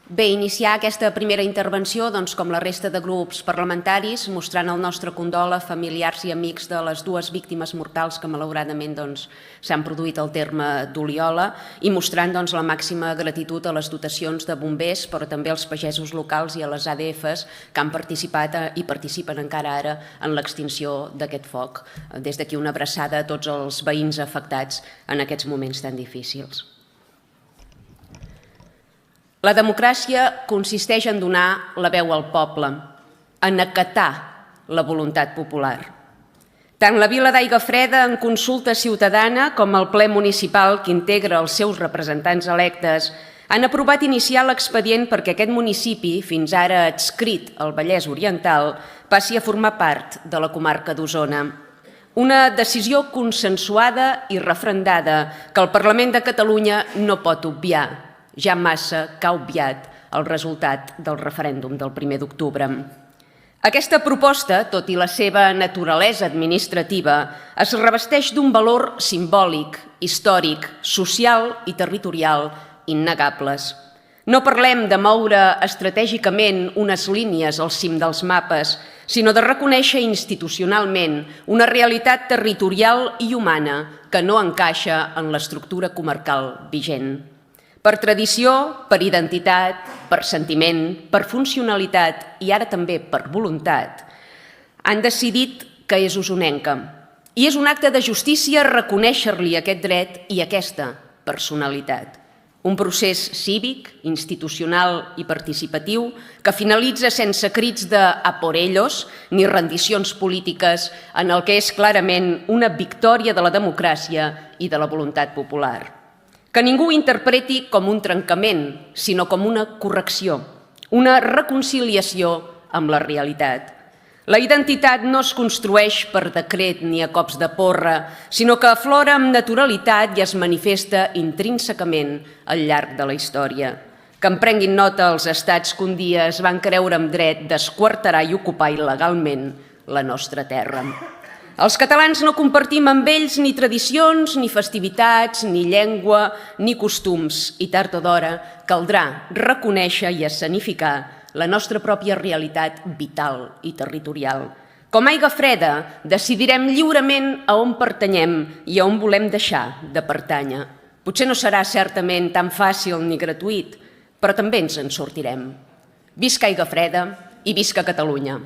Bé, iniciar aquesta primera intervenció, com la resta de grups parlamentaris, mostrant el nostre condol a familiars i amics de les dues víctimes mortals que malauradament s'han produït al terme d'Oliola i mostrant la màxima gratitud a les dotacions de bombers, però també als pagesos locals i a les ADFs que han participat i participen encara ara en l'extinció d'aquest foc. Des d'aquí una abraçada a tots els veïns afectats en aquests moments tan difícils. La democràcia consisteix en donar la veu al poble, en acatar la voluntat popular. Tant la Vila d'Aigafreda en consulta ciutadana com el ple municipal que integra els seus representants electes han aprovat iniciar l'expedient perquè aquest municipi, fins ara adscrit al Vallès Oriental, passi a formar part de la comarca d'Osona. Una decisió consensuada i referendada que el Parlament de Catalunya no pot obviar, ja massa que ha obviat el resultat del referèndum del 1 d'octubre. Aquesta proposta, tot i la seva naturalesa administrativa, es revesteix d'un valor simbòlic, històric, social i territorial innegables. No parlem de moure estratègicament unes línies al cim dels mapes, sinó de reconèixer institucionalment una realitat territorial i humana que no encaixa en l'estructura comarcal vigent. Per tradició, per identitat, per sentiment, per funcionalitat i ara també per voluntat, han decidit que és osonenca. I és un acte de justícia reconèixer-li aquest dret i aquesta personalitat. Un procés cívic, institucional i participatiu que finalitza sense crits de "a por ellos" ni rendicions polítiques en el que és clarament una victòria de la democràcia i de la voluntat popular. Que ningú ho interpreti com un trencament, sinó com una correcció, una reconciliació amb la realitat. La identitat no es construeix per decret ni a cops de porra, sinó que aflora amb naturalitat i es manifesta intrínsecament al llarg de la història. Que en prenguin nota els estats que un dia es van creure amb dret d'esquarterar i ocupar il·legalment la nostra terra. Els catalans no compartim amb ells ni tradicions, ni festivitats, ni llengua, ni costums, i tard o d'hora caldrà reconèixer i escenificar la nostra pròpia realitat vital i territorial. Com a Aigafreda, decidirem lliurement a on pertanyem i a on volem deixar de pertànyer. Potser no serà certament tan fàcil ni gratuït, però també ens en sortirem. Visca Aigafreda i visca Catalunya!